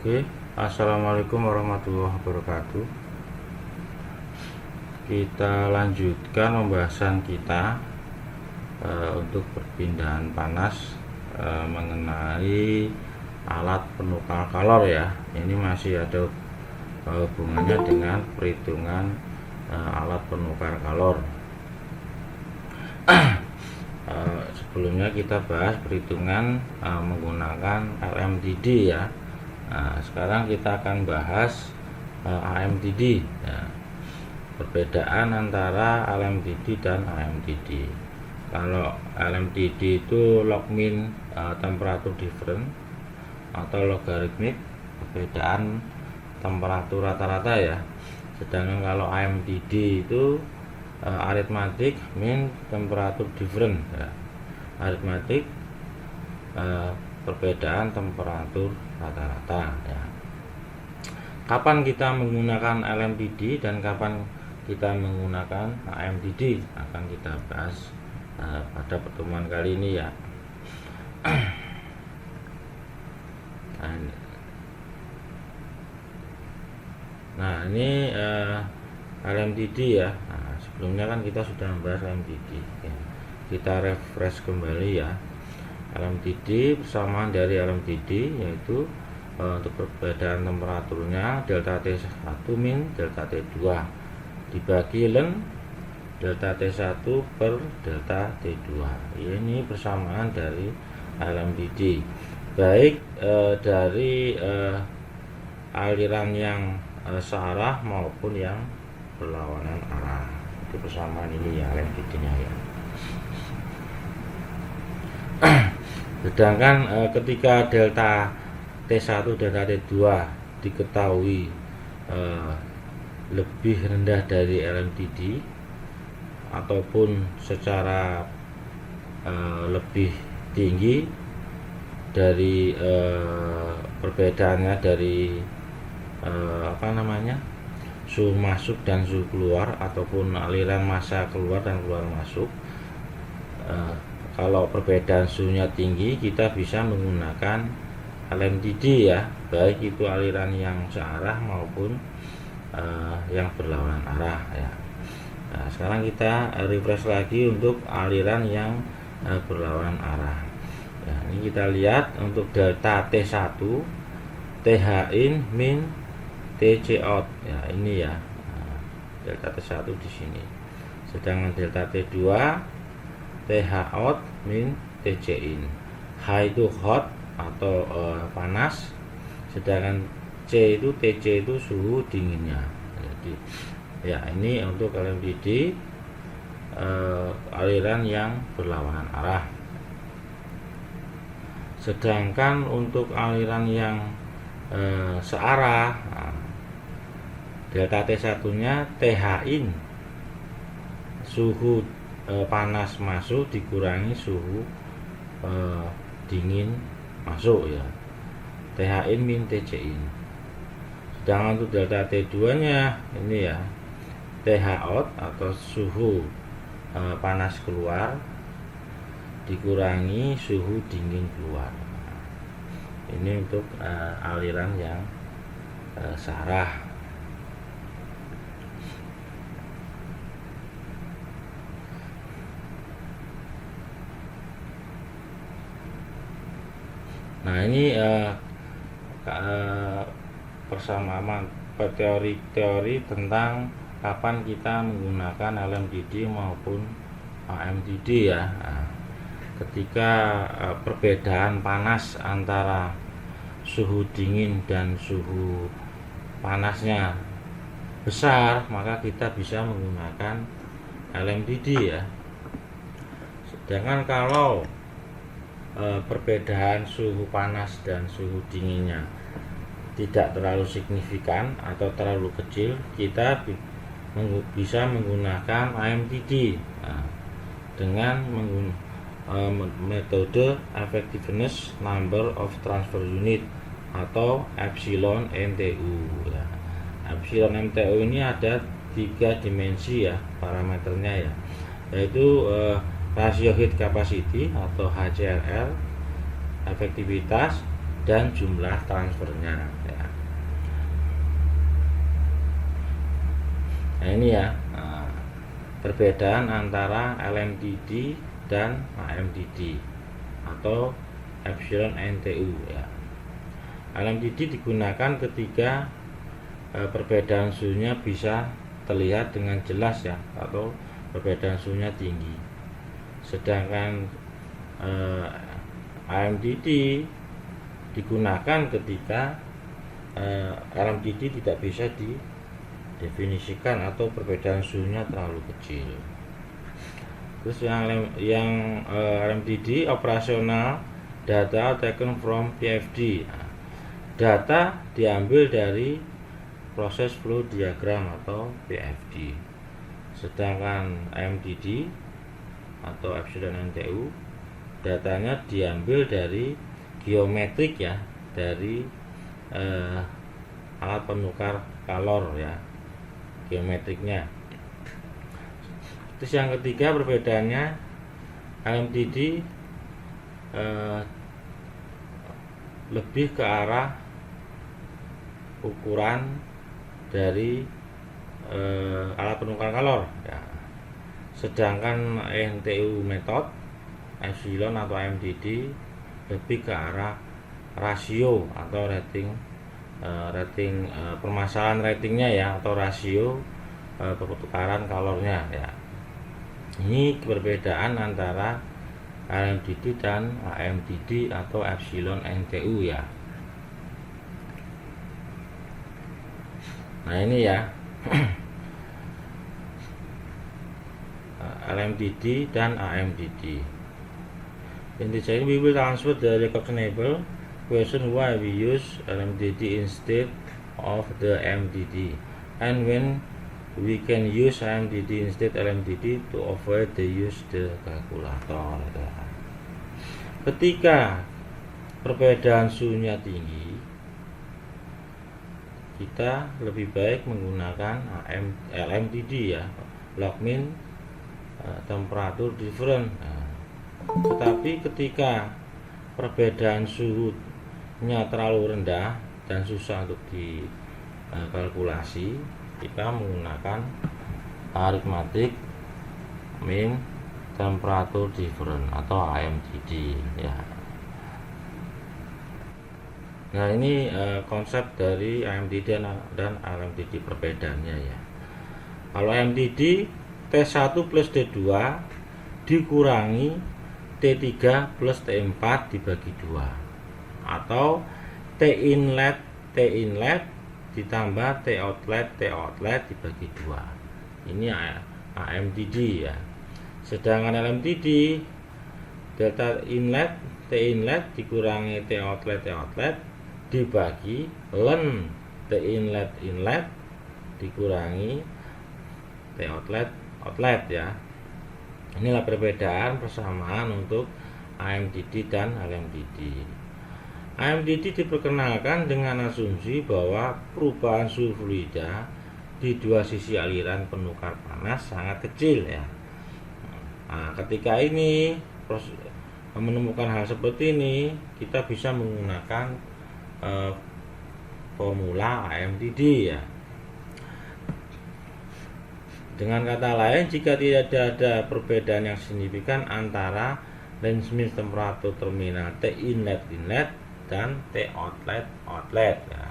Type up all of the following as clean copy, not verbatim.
Oke, assalamualaikum warahmatullahi wabarakatuh. Kita lanjutkan pembahasan kita untuk perpindahan panas mengenai alat penukar kalor ya. Ini masih ada hubungannya dengan perhitungan alat penukar kalor. Sebelumnya kita bahas perhitungan menggunakan LMTD ya. Nah, sekarang kita akan bahas AMTD ya. Perbedaan antara LMTD dan AMTD. Kalau LMTD itu log mean temperature difference atau logarithmic, perbedaan temperatur rata-rata ya. Sedangkan kalau AMTD itu arithmetic mean temperature difference ya. Arithmetic perbedaan temperatur rata-rata ya. Kapan kita menggunakan LMTD dan kapan kita menggunakan AMTD akan kita bahas pada pertemuan kali ini ya. Nah ini LMTD ya. Nah, sebelumnya kan kita sudah membahas LMTD ya. Kita refresh kembali ya. LMTD persamaan dari LMTD yaitu untuk perbedaan temperaturnya delta T1 min delta T2 dibagi ln delta T1 per delta T2. Ini persamaan dari LMTD baik dari aliran yang searah maupun yang berlawanan arah. Itu persamaan ini ya LMTD nya ya. Sedangkan ketika delta T1 delta T2 diketahui lebih rendah dari LMTD ataupun secara lebih tinggi dari perbedaannya dari suhu masuk dan suhu keluar ataupun aliran massa keluar dan keluar masuk. Kalau perbedaan suhunya tinggi, kita bisa menggunakan LMTD ya, baik itu aliran yang searah maupun yang berlawanan arah ya. Nah, sekarang kita refresh lagi untuk aliran yang berlawanan arah. Ya, ini kita lihat untuk delta T1, TH in min TC out ya, ini ya. Nah, delta T1 di sini. Sedangkan delta T2 TH out min TC in. H itu hot atau panas, sedangkan C itu TC itu suhu dinginnya. Jadi ya ini untuk LMTD aliran yang berlawanan arah. Sedangkan untuk aliran yang searah, delta T1 nya TH in suhu panas masuk dikurangi suhu dingin masuk ya, TH in min TC in. Sedangkan untuk delta T2 nya ini ya, TH out atau suhu panas keluar dikurangi suhu dingin keluar. Ini untuk aliran yang searah. Nah ini persamaan teori-teori tentang kapan kita menggunakan LMTD maupun AMTD ya. Nah, ketika perbedaan panas antara suhu dingin dan suhu panasnya besar, maka kita bisa menggunakan LMTD ya. Sedangkan kalau perbedaan suhu panas dan suhu dinginnya tidak terlalu signifikan atau terlalu kecil, kita bisa menggunakan AMTD dengan metode effectiveness number of transfer unit atau epsilon MTU ya. Epsilon MTU ini ada 3 dimensi ya parameternya ya, yaitu rasio heat capacity atau HCRL, efektivitas, dan jumlah transfernya ya. Nah ini ya, perbedaan antara LMDD dan AMDD atau epsilon NTU ya. LMDD digunakan ketika perbedaan suhunya bisa terlihat dengan jelas ya, atau perbedaan suhunya tinggi. Sedangkan AMDD digunakan ketika LMDD tidak bisa didefinisikan atau perbedaan suhunya terlalu kecil. Terus yang LMDD operasional data taken from PFD. Data diambil dari proses flow diagram atau PFD. Sedangkan AMDD atau epsilon NTU datanya diambil dari geometrik ya, dari alat penukar kalor ya, geometriknya. Terus yang ketiga perbedaannya, LMDD lebih ke arah ukuran dari alat penukar kalor ya. Sedangkan NTU method epsilon atau AMDD lebih ke arah rasio atau rating permasalahan ratingnya ya, atau rasio pertukaran kalornya ya. Ini perbedaan antara LMDD dan AMDD atau epsilon NTU ya. Nah ini ya, LMDD dan AMDD. In this section we will answer the recognible question why we use LMDD instead of the AMDD, and when we can use AMDD instead LMDD to avoid the use the calculator. Ketika perbedaan suhunya tinggi, kita lebih baik menggunakan LMDD ya, log mean temperature difference. Tetapi ketika perbedaan suhunya terlalu rendah dan susah untuk dikalkulasi, kita menggunakan arithmetic mean temperature difference atau AMDD ya. Nah ini konsep dari AMDD dan LMDD perbedaannya ya. Kalau AMDD T1 plus T2 dikurangi T3 plus T4 dibagi 2, atau T inlet ditambah T outlet dibagi 2. Ini AMDD ya. Sedangkan LMDD delta inlet T inlet dikurangi T outlet dibagi len T inlet dikurangi T outlet ya. Inilah perbedaan persamaan untuk AMDD dan LMDD. AMDD diperkenalkan dengan asumsi bahwa perubahan suhu fluida di dua sisi aliran penukar panas sangat kecil ya. Nah, ketika ini menemukan hal seperti ini, kita bisa menggunakan formula AMDD ya. Dengan kata lain, jika tidak ada perbedaan yang signifikan antara Lenzman temperatur terminal T inlet dan T outlet ya.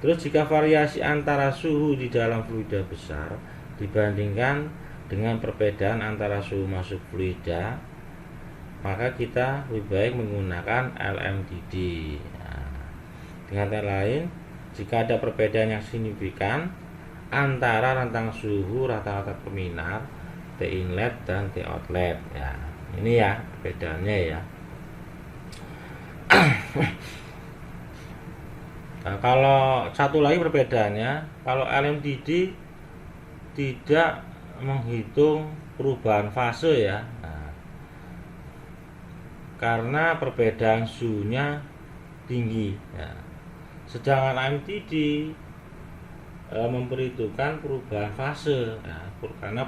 Terus jika variasi antara suhu di dalam fluida besar dibandingkan dengan perbedaan antara suhu masuk fluida, maka kita lebih baik menggunakan LMDD ya. Dengan kata lain, jika ada perbedaan yang signifikan antara rentang suhu rata-rata terminal T inlet dan T outlet ya. Ini ya perbedaannya ya. Nah, kalau satu lagi perbedaannya, kalau LMDD tidak menghitung perubahan fase ya. Nah, karena perbedaan suhunya tinggi ya. Sedangkan AMDD memperhitungkan perubahan fase ya, karena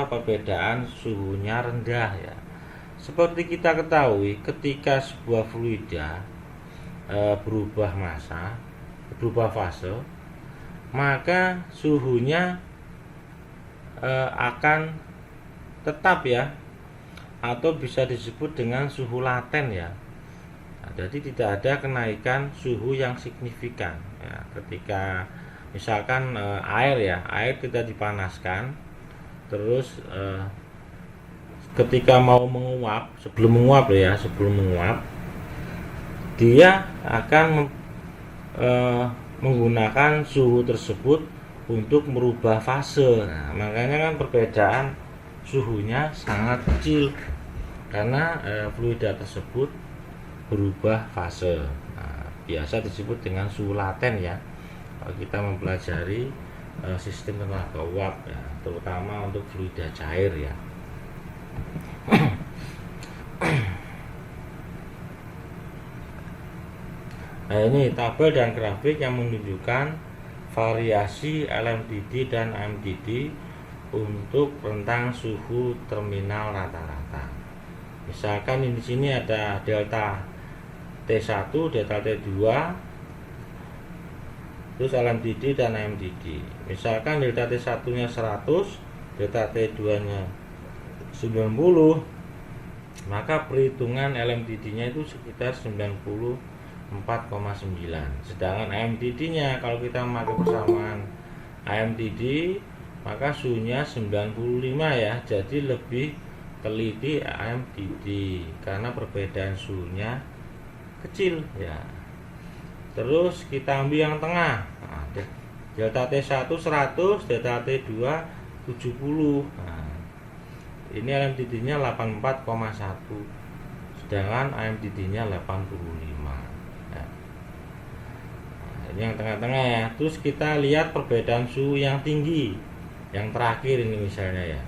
perbedaan suhunya rendah ya. Seperti kita ketahui, ketika sebuah fluida berubah massa, berubah fase, maka suhunya akan tetap ya, atau bisa disebut dengan suhu laten ya. Nah, jadi tidak ada kenaikan suhu yang signifikan ya. Ketika misalkan air kita dipanaskan, terus ketika mau menguap, sebelum menguap dia akan menggunakan suhu tersebut untuk merubah fase. Nah, makanya kan perbedaan suhunya sangat kecil karena fluida tersebut berubah fase. Nah, biasa disebut dengan suhu laten ya. Kalau kita mempelajari sistem tenaga uap ya, terutama untuk fluida cair ya. Nah, ini tabel dan grafik yang menunjukkan variasi LMDD dan AMDD untuk rentang suhu terminal rata-rata. Misalkan di sini ada delta T1, delta T2, terus LMDD dan AMDD. Misalkan delta T1-nya 100, delta T2-nya 90, maka perhitungan LMDD-nya itu sekitar 94,9. Sedangkan AMDD-nya, kalau kita memakai persamaan AMDD, maka suhunya 95 ya. Jadi lebih teliti AMDD karena perbedaan suhunya kecil ya. Terus kita ambil yang tengah. Nah, delta T1 100, delta T2 70. Nah, ini LMDD-nya 84,1, sedangkan AMDD-nya 85. Nah, ini yang tengah-tengah ya. Terus kita lihat perbedaan suhu yang tinggi, yang terakhir ini misalnya ya.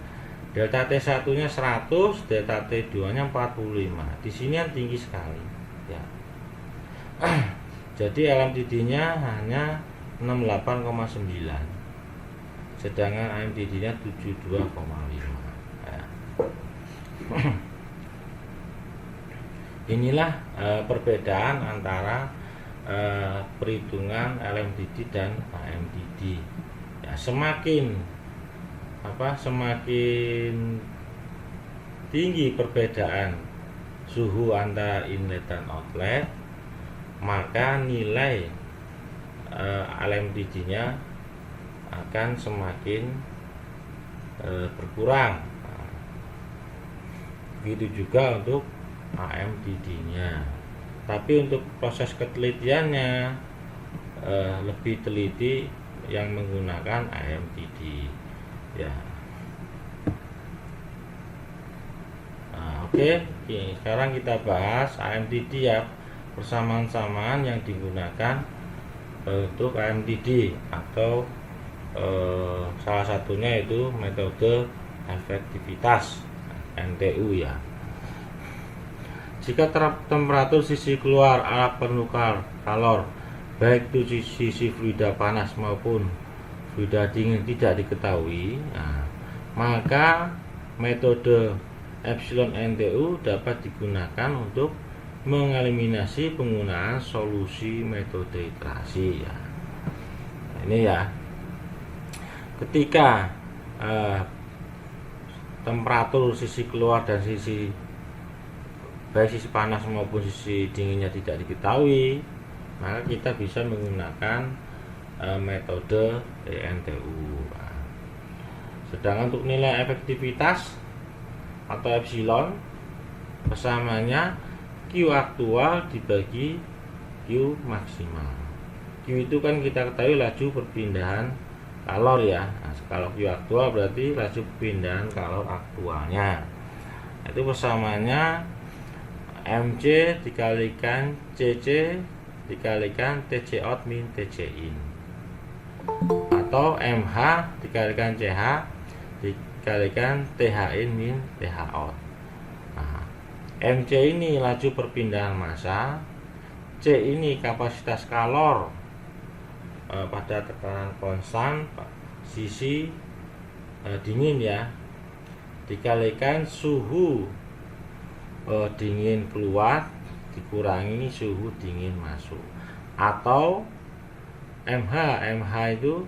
Delta T1-nya 100, delta T2-nya 45. Di sini yang tinggi sekali ya. Jadi LMDD-nya hanya 68,9, sedangkan AMDD-nya 72,5. Inilah perbedaan antara perhitungan LMDD dan AMDD ya. Semakin tinggi perbedaan suhu antara inlet dan outlet, maka nilai LMDD-nya akan semakin berkurang. Begitu juga untuk AMDD-nya. Tapi untuk proses ketelitiannya lebih teliti yang menggunakan AMDD ya. Nah, oke. Sekarang kita bahas AMDD ya, persamaan-samaan yang digunakan untuk AMDD atau salah satunya itu metode efektivitas NTU ya. Jika temperatur sisi keluar arah penukar kalor, baik itu sisi fluida panas maupun fluida dingin tidak diketahui, nah, maka metode epsilon NTU dapat digunakan untuk mengeliminasi penggunaan solusi metode iterasi ya. Nah, ini ya. Ketika temperatur sisi keluar dan baik sisi panas maupun sisi dinginnya tidak diketahui, maka kita bisa menggunakan metode NTU. Sedangkan untuk nilai efektivitas atau epsilon, persamaannya Q aktual dibagi Q maksimal. Q itu kan kita ketahui laju perpindahan kalor ya. Nah, kalau Q aktual berarti laju perpindahan kalor aktualnya. Itu persamaannya MC dikalikan CC dikalikan TC out min TC in, atau MH dikalikan CH dikalikan TH in min TH out. Nah, MC ini laju perpindahan massa, C ini kapasitas kalor pada tekanan konstan sisi dingin ya, dikalikan suhu dingin keluar dikurangi suhu dingin masuk, atau MH itu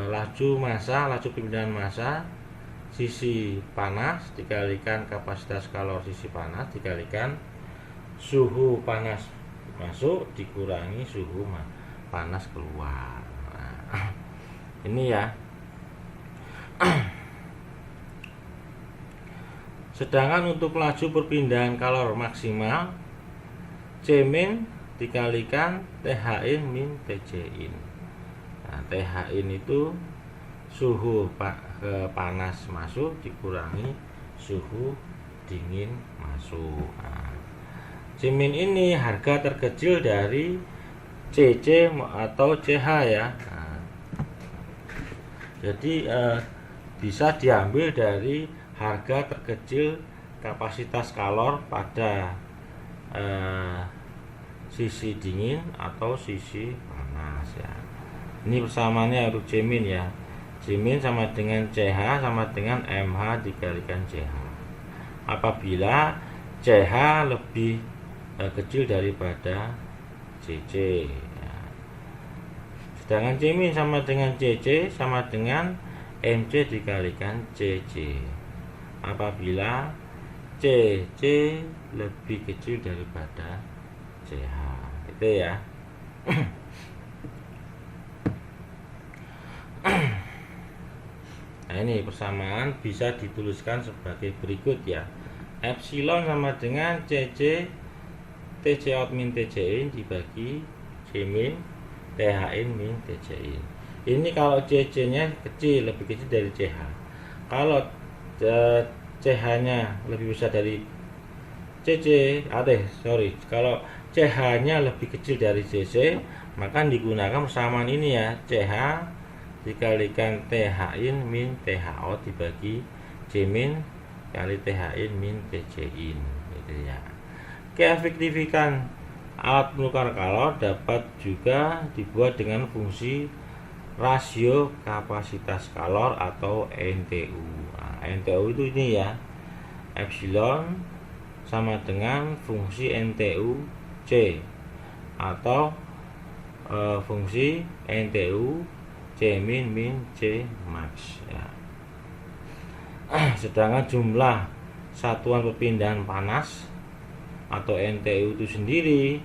laju perpindahan massa sisi panas dikalikan kapasitas kalor sisi panas dikalikan suhu panas masuk dikurangi suhu panas keluar. Nah, ini ya. Sedangkan untuk laju perpindahan kalor maksimal C min dikalikan TH in min TJ in. Nah, TH in itu suhu panas masuk dikurangi suhu dingin masuk. Nah, C min ini harga terkecil dari CC atau CH ya. Nah, jadi bisa diambil dari harga terkecil kapasitas kalor pada sisi dingin atau sisi panas ya. Ini persamaannya untuk C min ya. C min sama dengan CH sama dengan MH dikalikan CH. Apabila CH lebih kecil daripada CC ya. Sedangkan C min sama dengan CC sama dengan MC dikalikan CC apabila CC lebih kecil daripada CH. Itu ya. Nah, ini persamaan bisa dituliskan sebagai berikut ya. Epsilon sama dengan CC TC out min TC in dibagi C min TH in min TC in. Ini kalau CC nya kecil, lebih kecil dari CH. Kalau CH nya lebih besar dari CC, kalau CH nya lebih kecil dari CC, maka digunakan persamaan ini ya. CH dikalikan TH in min TH out dibagi C min kali TH in min TC in gitu ya. Keefektifan alat penukar kalor dapat juga dibuat dengan fungsi rasio kapasitas kalor atau NTU. Nah, NTU itu ini ya, epsilon sama dengan fungsi NTU C atau fungsi NTU C min min C max ya. Sedangkan jumlah satuan perpindahan panas atau NTU itu sendiri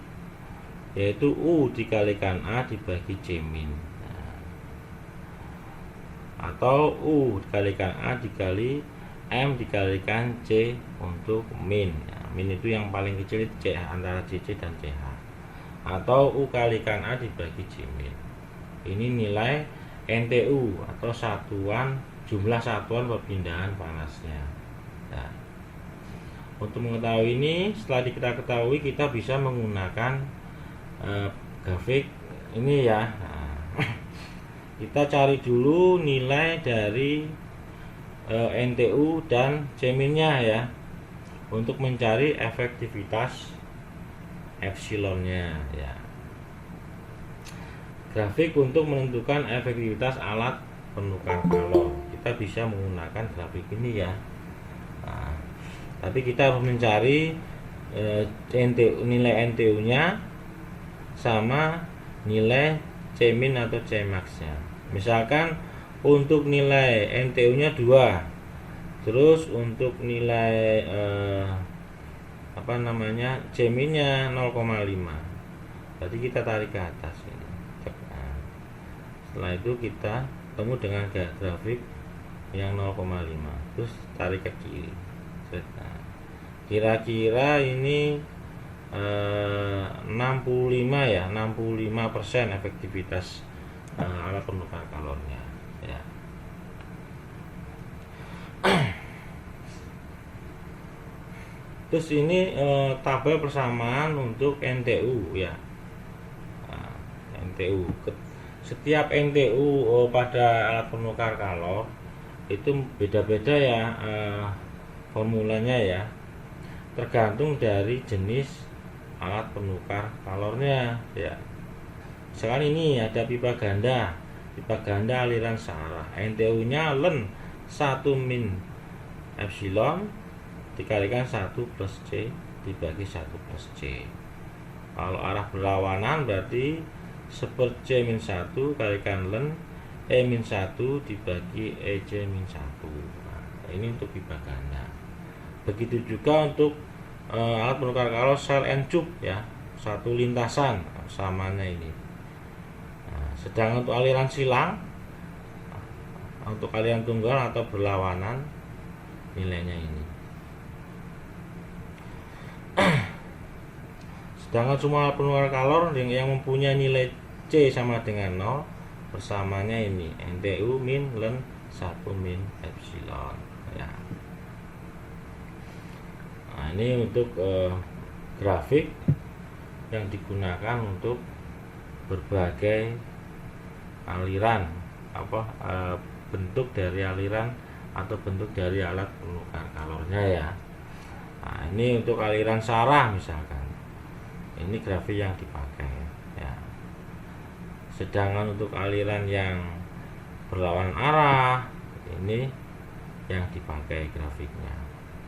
yaitu U dikalikan A dibagi C min atau U dikalikan A dikali M dikalikan C untuk min. Min itu yang paling kecil itu C antara CC dan CH, atau U kalikan A dibagi C min. Ini nilai NTU atau jumlah satuan perpindahan panasnya. Nah, untuk mengetahui ini, setelah kita ketahui, kita bisa menggunakan grafik ini ya. Nah, kita cari dulu nilai dari NTU dan C min-nya ya, untuk mencari efektivitas epsilonnya ya. Grafik untuk menentukan efektivitas alat penukar kalor, kita bisa menggunakan grafik ini ya. Nah, tapi kita harus mencari nilai NTU-nya sama nilai C min atau C max-nya. Misalkan untuk nilai NTU-nya 2, terus untuk nilai C min-nya 0,5. Berarti kita tarik ke atas ini. Nah, setelah itu kita ketemu dengan grafik yang 0,5, terus tarik ke kiri. Nah, kira-kira ini 65 ya, 65% efektivitas alat penukar kalornya ya. Terus ini tabel persamaan untuk NTU ya. Nah, NTU setiap NTU pada alat penukar kalor itu beda-beda ya formulanya ya, tergantung dari jenis alat penukar kalornya ya. Misalkan ini ada pipa ganda aliran searah, NTU nya Len 1 min epsilon dikalikan 1 plus C dibagi 1 plus C. Kalau arah berlawanan berarti 1/C-1 kalikan ln E-1 dibagi EC-1. Nah, ini untuk pipa ganda. Begitu juga untuk alat penukar kalor sel N-cube ya, satu lintasan samanya ini. Nah, sedangkan untuk aliran silang, untuk aliran tunggal atau berlawanan nilainya ini. Sedangkan semua alat penukar kalor yang mempunyai nilai C sama dengan 0 bersamanya ini NTU min ln 1 min epsilon ya. Nah, ini untuk grafik yang digunakan untuk berbagai aliran bentuk dari aliran atau bentuk dari alat penukar kalornya ya. Nah, ini untuk aliran sarah misalkan, ini grafik yang dipakai ya. Sedangkan untuk aliran yang berlawanan arah, ini yang dipakai grafiknya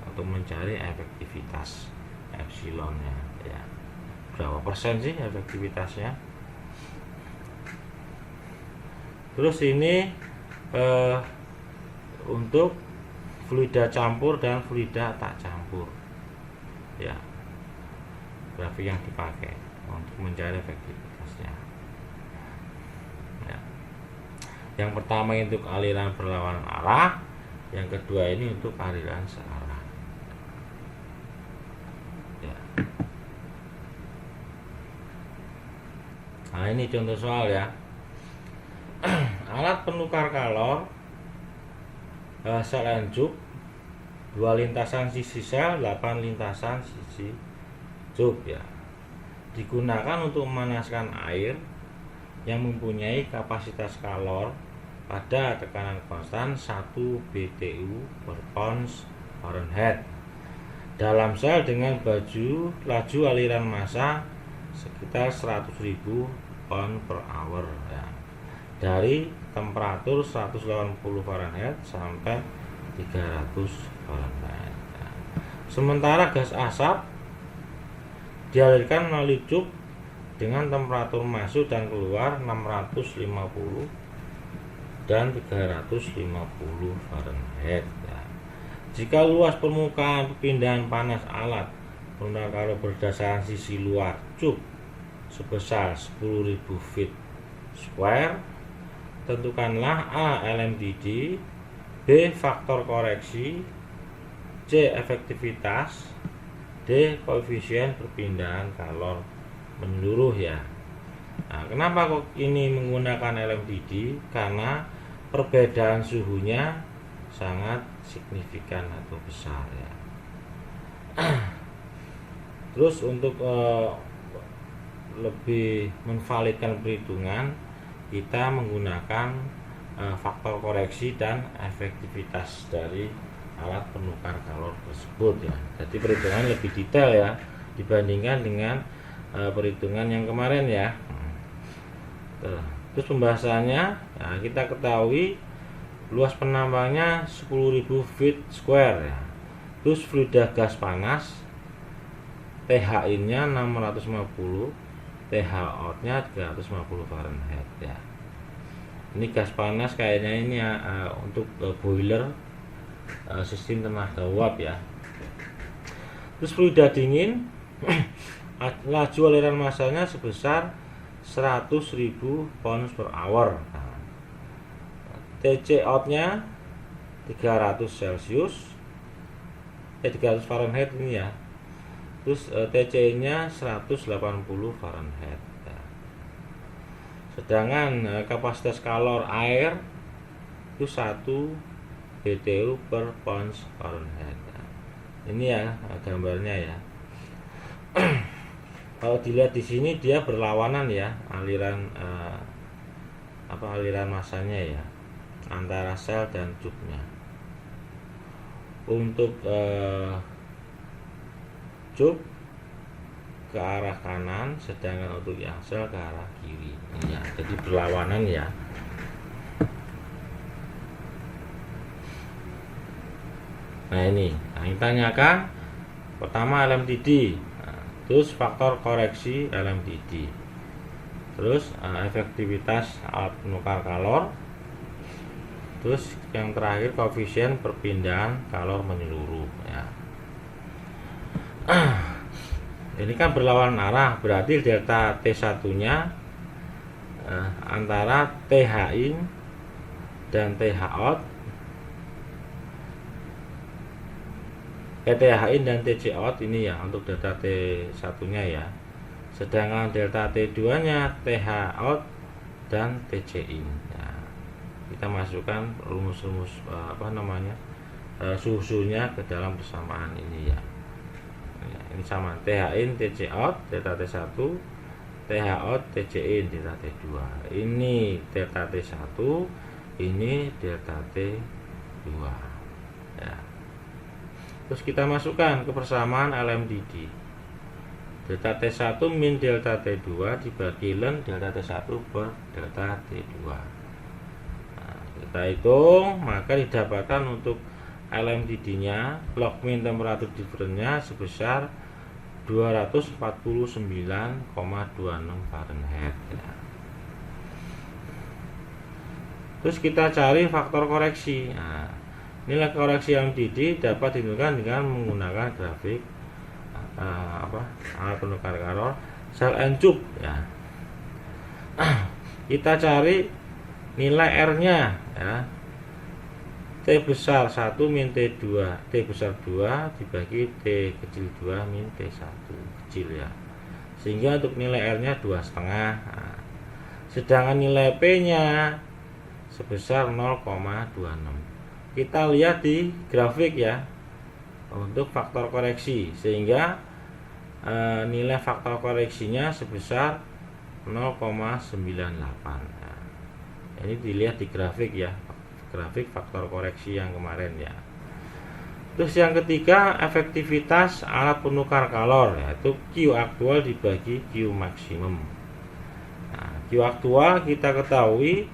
untuk mencari efektivitas epsilonnya ya. Berapa persen sih efektivitasnya? Terus ini untuk fluida campur dan fluida tak campur ya, grafik yang dipakai untuk mencari efektivitasnya ya. Yang pertama untuk aliran berlawanan arah, yang kedua ini untuk aliran searah ya. Nah, ini contoh soal ya. Alat penukar kalor sel N-cube, 2 lintasan sisi sel, 8 lintasan sisi cube ya, digunakan untuk memanaskan air yang mempunyai kapasitas kalor pada tekanan konstan 1 BTU per pounds Fahrenheit dalam sel dengan laju aliran massa sekitar 100.000 pound per hour ya, dari temperatur 180 Fahrenheit sampai 300 Fahrenheit ya. Sementara gas asap dialirkan melalui cup dengan temperatur masuk dan keluar 650 dan 350 Fahrenheit ya. Jika luas permukaan perpindahan panas alat penukar kalor berdasarkan sisi luar cup sebesar 10.000 feet square, tentukanlah A LMDD, B faktor koreksi, C efektivitas, D koefisien perpindahan kalor menyeluruh ya. Nah, kenapa kok ini menggunakan LMDD? Karena perbedaan suhunya sangat signifikan atau besar ya. Terus untuk lebih menvalidkan perhitungan, kita menggunakan faktor koreksi dan efektivitas dari alat penukar kalor tersebut ya. Jadi perhitungan lebih detail ya dibandingkan dengan perhitungan yang kemarin ya. Terus pembahasannya ya, kita ketahui luas penambangnya 10.000 feet square ya. Terus fluida gas panas THI-nya 650, TH out-nya 350 Fahrenheit ya. Ini gas panas kayaknya ini untuk boiler sistem tenaga uap ya. Terus fluida dingin laju aliran massanya sebesar 100.000 pounds per hour. Nah, TC out-nya 300 Celcius 300 Fahrenheit ini ya. Terus TC-nya 180 Fahrenheit ya. Sedangkan kapasitas kalor air itu 1 BTU per pounds Fahrenheit ya. Ini ya gambarnya ya. Kalau dilihat di sini dia berlawanan ya aliran aliran massanya ya antara sel dan cube-nya. Untuk cube ke arah kanan, sedangkan untuk yang sel ke arah kiri ya, jadi berlawanan ya. Nah ini, yang tanyakan pertama LMTD, terus faktor koreksi LMTD, terus efektivitas alat penukar kalor, terus yang terakhir koefisien perpindahan kalor menyeluruh ya. Ini kan berlawanan arah, berarti delta T1 nya antara TH in dan TH out, TH in dan TC out ini ya untuk delta T1 nya ya. Sedangkan delta T2 nya TH out dan TC in ya. Kita masukkan rumus-rumus susunya ke dalam persamaan ini ya. Ini sama TH in TC out delta T1, TH out TC in delta T2. Ini delta T1, ini delta T2 ya. Terus kita masukkan ke persamaan LMTD. Delta T1 min delta T2 dibagi ln delta T1 per delta T2. Nah, kita hitung, maka didapatkan untuk LMTD-nya log min temperatur difference-nya sebesar 249,26 Fahrenheit ya. Terus kita cari faktor koreksi. Nah, nilai koreksi LMTD dapat ditentukan dengan menggunakan grafik alat penukar kalor sel N-cube ya. Kita cari nilai R-nya ya. T besar 1 min T2, T besar 2 dibagi T kecil 2 min T1 kecil ya. Sehingga untuk nilai R-nya 2,5. Nah, sedangkan nilai P-nya sebesar 0,26. Kita lihat di grafik ya untuk faktor koreksi, sehingga nilai faktor koreksinya sebesar 0,98. Nah, ini dilihat di grafik ya, grafik faktor koreksi yang kemarin ya. Terus yang ketiga, efektivitas alat penukar kalor, yaitu Q aktual dibagi Q maksimum. Nah, Q aktual kita ketahui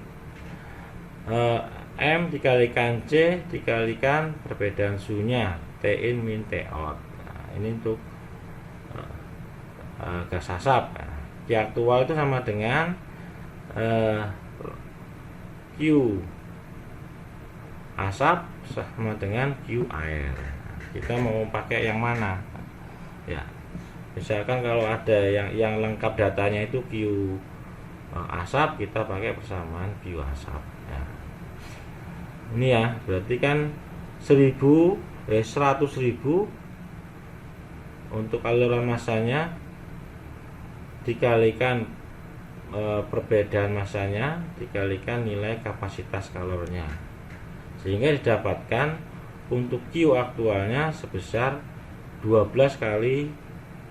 M dikalikan C dikalikan perbedaan suhunya T in min T out. Nah, ini untuk gas asap. Nah, Q aktual itu sama dengan Q asap sama dengan Q air. Kita mau pakai yang mana ya? Misalkan kalau ada yang lengkap datanya itu Q asap, kita pakai persamaan Q asap ya. Ini ya, berarti kan 100.000 untuk aliran masanya dikalikan perbedaan masanya dikalikan nilai kapasitas kalornya, sehingga didapatkan untuk Q aktualnya sebesar 12 kali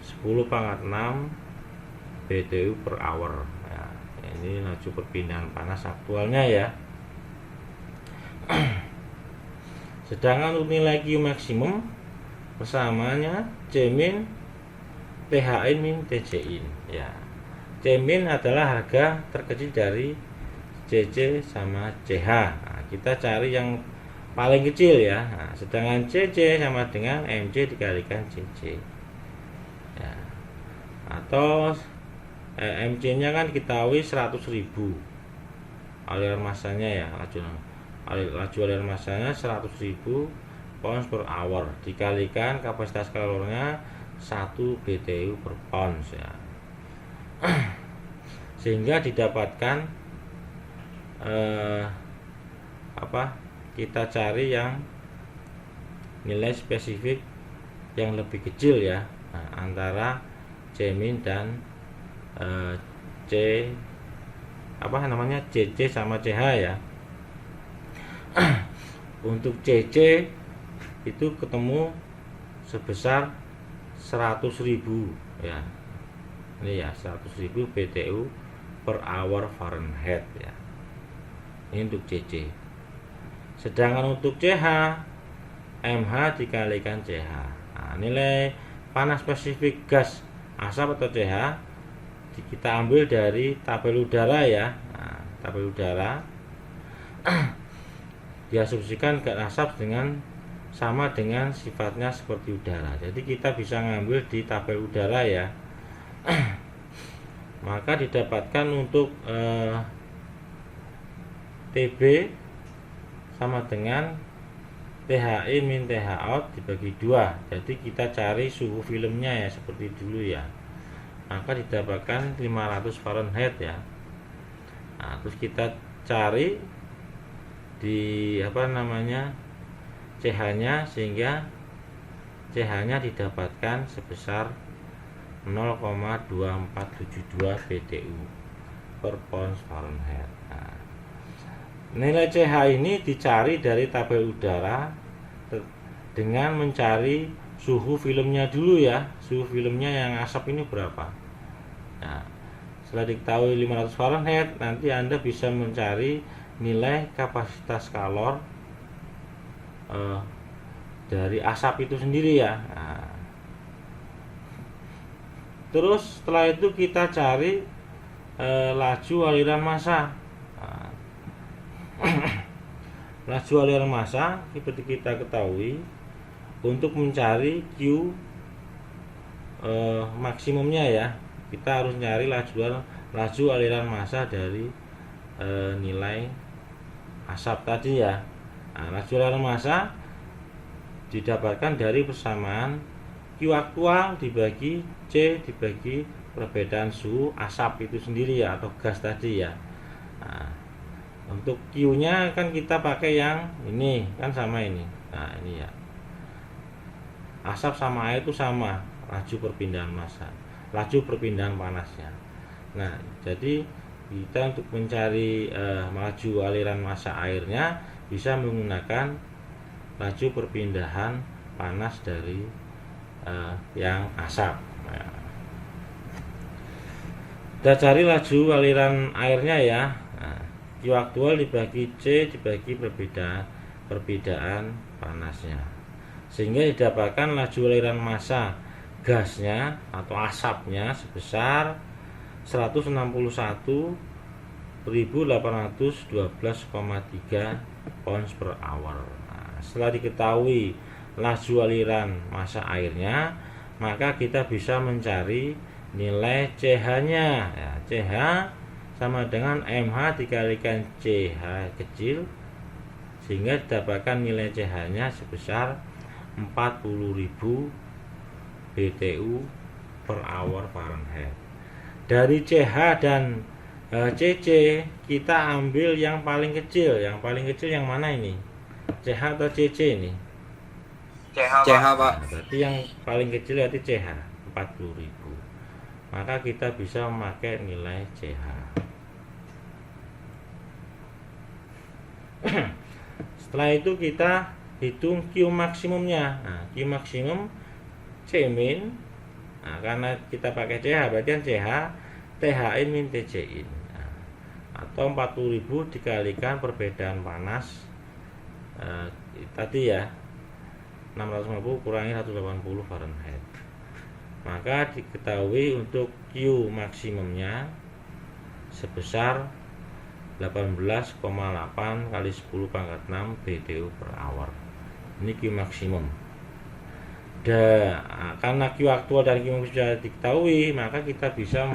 10⁻⁶ BTU per hour ya. Ini laju perpindahan panas aktualnya ya. Sedangkan untuk nilai Q maksimum persamaannya C min TH in min TC in ya. C min adalah harga terkecil dari CC sama CH. Nah, kita cari yang paling kecil ya. Nah, sedangkan CC sama dengan MC dikalikan CC ya. Atau MC nya kan kita ketahui 100.000 aliran masanya ya, laju aliran masanya 100.000 pounds per hour dikalikan kapasitas kalornya 1 BTU per pounds ya. Sehingga didapatkan kita cari yang nilai spesifik yang lebih kecil ya. Nah, antara C min dan CC sama CH ya. Untuk CC itu ketemu sebesar 100.000 ya. Ini ya 100.000 BTU per hour Fahrenheit ya. Ini untuk CC. Sedangkan untuk CH MH dikalikan CH. Nah, nilai panas spesifik gas asap atau CH kita ambil dari tabel udara ya. Nah, tabel udara diasumsikan gas asap dengan sama dengan sifatnya seperti udara. Jadi kita bisa ngambil di tabel udara ya. Maka didapatkan untuk TB sama dengan TH in min TH out dibagi 2. Jadi kita cari suhu filmnya ya seperti dulu ya. Maka didapatkan 500 Fahrenheit ya. Nah, terus kita cari di CH-nya, sehingga CH-nya didapatkan sebesar 0,2472 BTU per pounds Fahrenheit. Nah, nilai CH ini dicari dari tabel udara dengan mencari suhu filmnya dulu ya. Suhu filmnya yang asap ini berapa? Nah, setelah diketahui 500 Fahrenheit, nanti Anda bisa mencari nilai kapasitas kalor dari asap itu sendiri ya. Nah, terus setelah itu kita cari laju aliran massa. Nah, laju aliran massa seperti kita ketahui, untuk mencari Q maksimumnya ya, kita harus cari laju aliran massa dari nilai asap tadi ya. Nah, laju aliran massa didapatkan dari persamaan Q aktual dibagi C dibagi perbedaan suhu asap itu sendiri ya, atau gas tadi ya. Nah, untuk Q nya kan kita pakai yang ini kan sama ini. Nah ini ya, asap sama air itu sama laju perpindahan massa, laju perpindahan panasnya. Nah jadi kita untuk mencari laju aliran massa airnya bisa menggunakan laju perpindahan panas dari yang asap. Nah, kita cari laju aliran airnya ya. Nah, Q aktual dibagi C dibagi perbedaan panasnya, sehingga didapatkan laju aliran massa gasnya atau asapnya sebesar 161.812,3 pounds per hour. Nah, setelah diketahui laju aliran massa airnya, maka kita bisa mencari nilai CH-nya ya. CH sama dengan MH dikalikan CH kecil, sehingga didapatkan nilai CH-nya sebesar 40.000 BTU per hour Fahrenheit. Dari CH dan CC kita ambil yang paling kecil. Yang paling kecil yang mana ini? CH atau CC ini? CH Pak. Nah, berarti yang paling kecil berarti CH 40.000. Maka kita bisa memakai nilai CH. Setelah itu kita hitung Q maksimumnya. Nah, Q maksimum C min. Nah, karena kita pakai CH berarti kan CH TH in min TC in. Nah, atau 40.000 dikalikan perbedaan panas tadi ya, 650 kurangi 180 Fahrenheit. Maka diketahui untuk Q maksimumnya sebesar 18,8 kali 10 pangkat 6 BTU per hour. Ini Q maksimum. Karena Q aktual dan Q maksimum sudah diketahui, maka kita bisa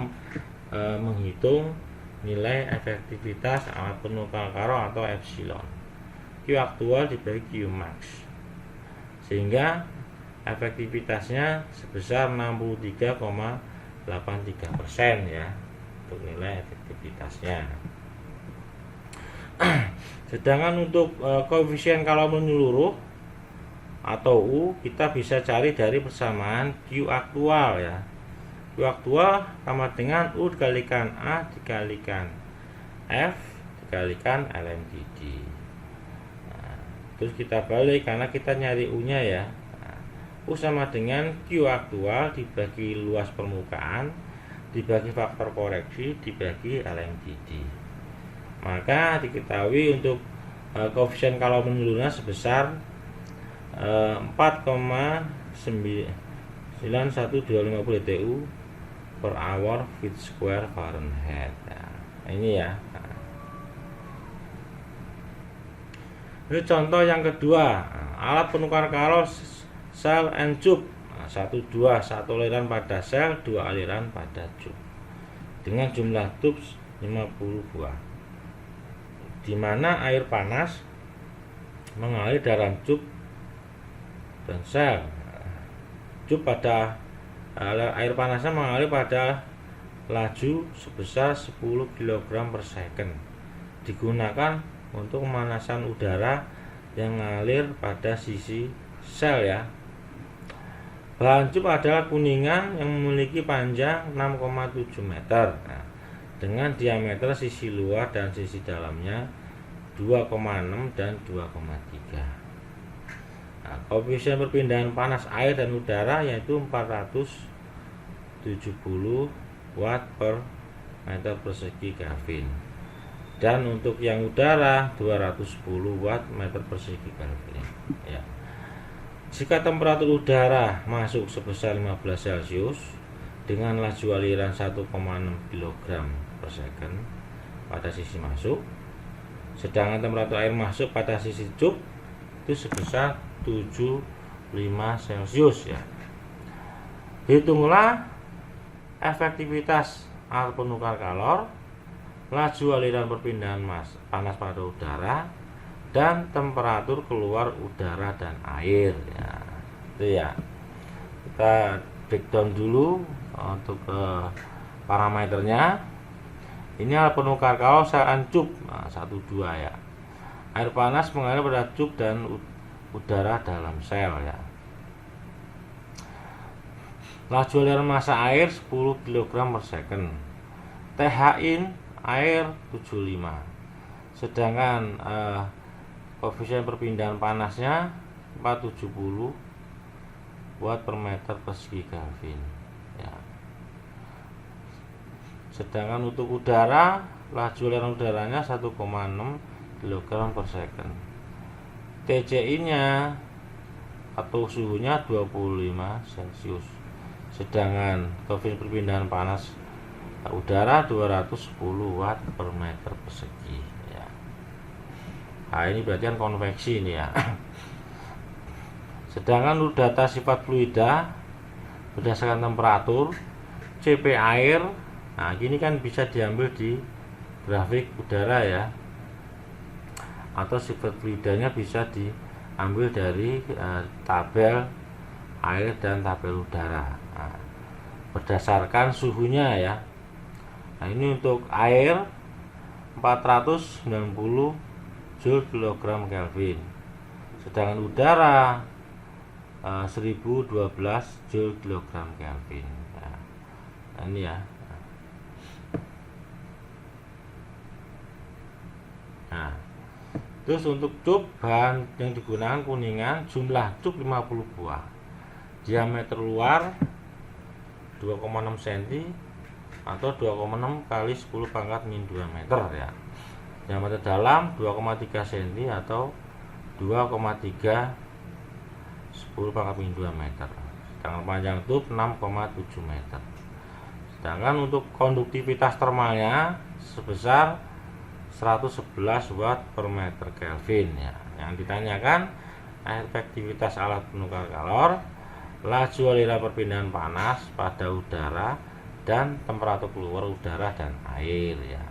menghitung nilai efektivitas alat penukar kalor atau epsilon. Q aktual dibagi Q max, sehingga efektivitasnya sebesar 63,83% ya untuk nilai efektivitasnya. Sedangkan untuk koefisien kalor menyeluruh atau U kita bisa cari dari persamaan Q aktual ya. Q aktual sama dengan U dikalikan A dikalikan F dikalikan LMDD. Nah, terus kita balik karena kita nyari U nya ya. Nah, U sama dengan Q aktual dibagi luas permukaan dibagi faktor koreksi dibagi LMDD. Maka diketahui untuk koefisien kalor menyeluruhnya sebesar 4,91250 BTU per hour feet square Fahrenheit. Nah, ini ya. Ini contoh yang kedua, alat penukar kalor sel and tube. 1, 2, 1 aliran pada sel, 2 aliran pada tube dengan jumlah tube 50 buah, di mana air panas mengalir dalam tube dan sel. Tube pada air panasnya mengalir pada laju sebesar 10 kg per second, digunakan untuk pemanasan udara yang mengalir pada sisi sel ya. Bahan tube adalah kuningan yang memiliki panjang 6,7 meter dengan diameter sisi luar dan sisi dalamnya 2,6 dan 2,3. Koefisien perpindahan panas air dan udara yaitu 470 watt per meter persegi Kelvin, dan untuk yang udara 210 watt meter persegi Kelvin ya. Jika temperatur udara masuk sebesar 15 Celcius dengan laju aliran 1,6 kg per second pada sisi masuk, sedangkan temperatur air masuk pada sisi tube itu sebesar 75 Celcius ya. Hitunglah efektivitas alat penukar kalor, laju aliran perpindahan panas pada udara, dan temperatur keluar udara dan air ya. Itu ya. Kita breakdown dulu untuk parameternya. Ini alat penukar kalor sel and tube 1, 2 ya. Air panas mengalir pada tube dan udara dalam sel ya. Laju aliran massa air 10 kg per second. TH in air 75. Sedangkan koefisien perpindahan panasnya 470 watt per meter persegi Kelvin ya. Sedangkan untuk udara, laju aliran udaranya 1,6 kg per second. TCI nya atau suhunya 25 Celcius. Sedangkan koefisien perpindahan panas udara 210 watt per meter persegi ya. Nah, ini berarti kan konveksi ini ya. Sedangkan untuk data sifat fluida berdasarkan temperatur, CP air, nah gini kan bisa diambil di grafik udara ya, atau sifat fluidanya bisa diambil dari tabel air dan tabel udara. Nah, berdasarkan suhunya ya. Nah, ini untuk air 490 Joule kilogram Kelvin, sedangkan udara 1012 Joule kilogram Kelvin. Nah, ini ya. Nah, terus untuk tube, bahan yang digunakan kuningan, jumlah tube 50 buah, diameter luar 2,6 cm atau 2,6 kali 10 pangkat min 2 meter ya. Diameter dalam 2,3 cm atau 2,3 10 pangkat min 2 meter. Sedangkan panjang tube 6,7 meter. Sedangkan untuk konduktivitas termalnya sebesar 111 watt per meter Kelvin ya. Yang ditanyakan efektivitas alat penukar kalor, laju aliran perpindahan panas pada udara, dan temperatur keluar udara dan air ya.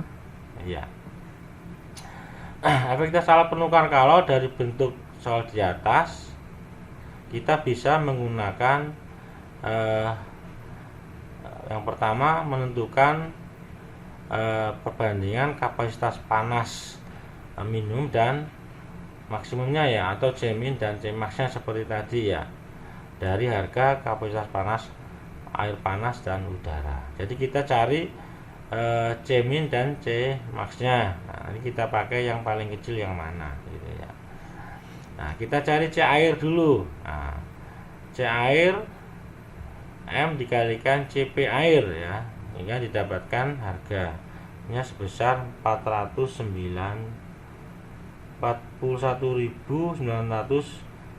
Ya. Efektivitas alat penukar kalor dari bentuk soal di atas, kita bisa menggunakan yang pertama menentukan perbandingan kapasitas panas minimum dan maksimumnya ya, atau Cmin dan Cmax nya seperti tadi ya, dari harga kapasitas panas air panas dan udara. Jadi kita cari Cmin dan Cmax nya. Nah, ini kita pakai yang paling kecil yang mana gitu ya. Nah, kita cari C air dulu. Nah, C air M dikalikan CP air ya, hingga didapatkan harganya sebesar 41.900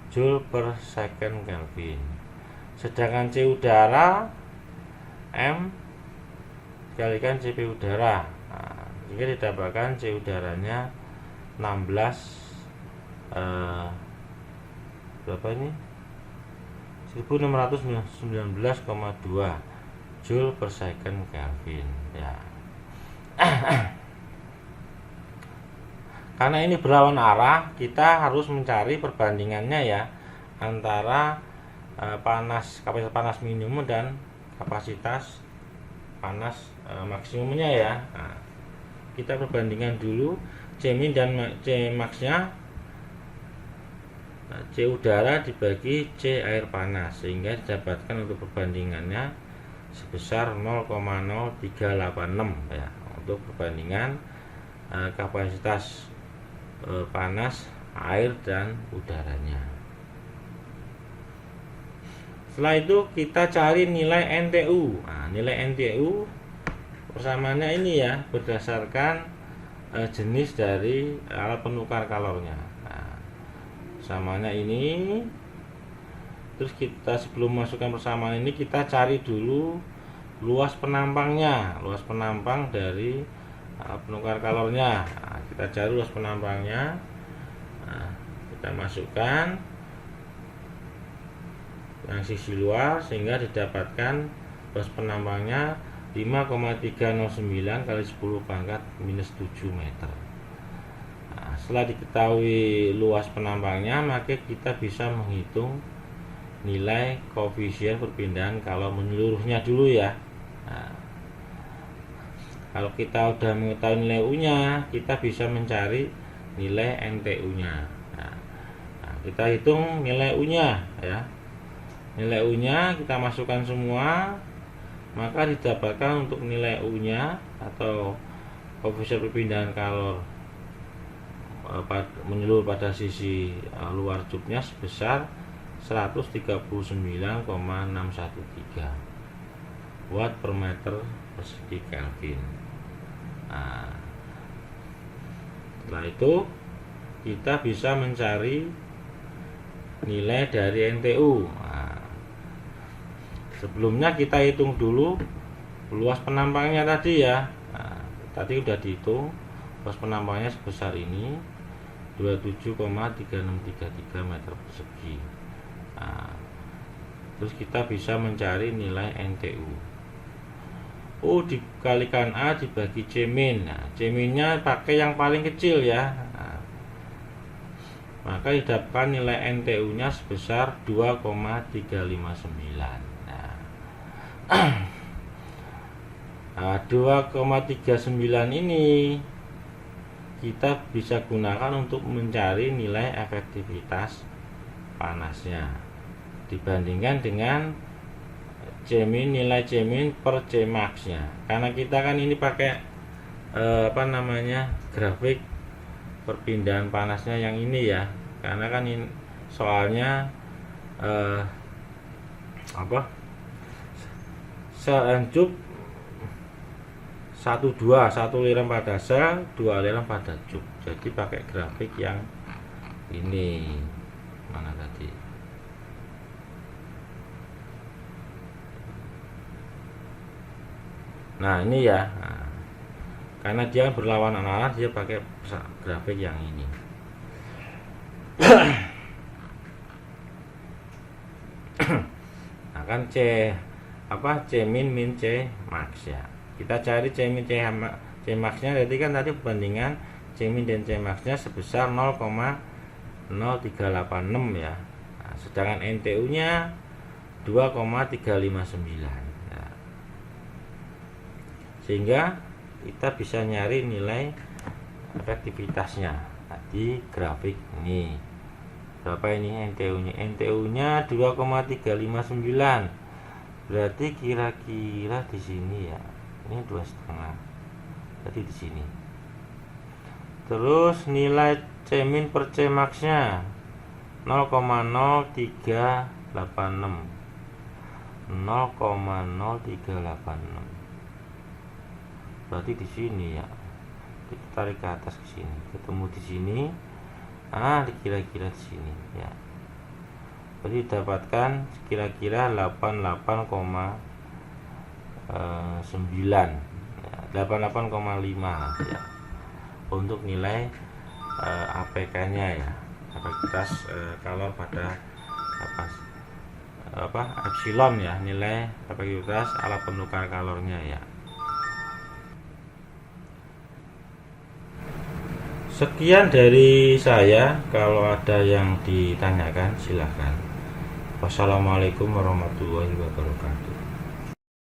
Joule per second Kelvin. Sedangkan C udara M dikalikan CP udara, nah, jika didapatkan C udaranya 16 berapa ini, 1619,2 Joule per second Kelvin ya. Karena ini berlawan arah, kita harus mencari perbandingannya ya antara kapasitas panas minimum dan kapasitas panas maksimumnya ya. Nah, kita perbandingan dulu C min dan C max-nya. C udara dibagi C air panas, sehingga didapatkan untuk perbandingannya sebesar 0,0386 ya, untuk perbandingan kapasitas panas air dan udaranya. Setelah itu kita cari nilai NTU. Nah, nilai NTU persamaannya ini ya, berdasarkan jenis dari alat penukar kalornya. Nah, persamaannya ini. Terus kita sebelum masukkan persamaan ini, kita cari dulu luas penampangnya, luas penampang dari penukar kalornya. Nah, kita cari luas penampangnya. Nah, kita masukkan yang sisi luar, sehingga didapatkan luas penampangnya 5,309 kali 10 pangkat minus 7 meter. Nah, setelah diketahui luas penampangnya, maka kita bisa menghitung nilai koefisien perpindahan kalau menyeluruhnya dulu ya. Nah, kalau kita udah mengetahui nilai U-nya, kita bisa mencari nilai NTU-nya. Nah, kita hitung nilai U-nya ya. Nilai U-nya kita masukkan semua, maka didapatkan untuk nilai U-nya atau koefisien perpindahan kalor menyeluruh pada sisi luar cupnya sebesar 139,613 watt per meter persegi Kelvin. Nah, setelah itu kita bisa mencari nilai dari NTU. Nah, sebelumnya kita hitung dulu luas penampangnya tadi ya. Nah, tadi udah dihitung luas penampangnya sebesar ini, 27,3633 meter persegi. Nah, terus kita bisa mencari nilai NTU. U dikalikan A dibagi C min. Nah, C min-nya pakai yang paling kecil ya. Nah, maka didapatkan nilai NTU-nya sebesar 2,359. Nah, 2,39 ini kita bisa gunakan untuk mencari nilai efektivitas panasnya dibandingkan dengan C min, nilai C min per C max nya. Karena kita kan ini pakai grafik perpindahan panasnya yang ini ya. Karena kan ini soalnya sel encup 1 aliran pada sel, 2 aliran pada cup. Jadi pakai grafik yang ini. Mana tadi? Nah, ini ya. Nah, karena dia berlawanan arah, dia pakai grafik yang ini. Nah, kan C min C max ya. Kita cari C min C max nya, jadi kan tadi perbandingan C min dan C max nya sebesar 0,0386 ya. Nah, sedangkan NTU nya 2,359. Sehingga kita bisa nyari nilai efektivitasnya di grafik ini. Berapa ini NTU-nya? NTU-nya 2,359. Berarti kira-kira di sini ya. Ini 2,5. Jadi di sini. Terus nilai C min per C max-nya 0,0386. 0,0386. Berarti di sini ya, kita tarik ke atas ke sini, ketemu di sini, kira-kira di sini ya. Jadi dapatkan kira-kira 88,9 ya, 88,5 ya, untuk nilai APK nya ya, kapasitas kalor pada epsilon ya, nilai kapasitas alat penukar kalornya ya. Sekian dari saya, kalau ada yang ditanyakan silahkan. Wassalamualaikum warahmatullahi wabarakatuh.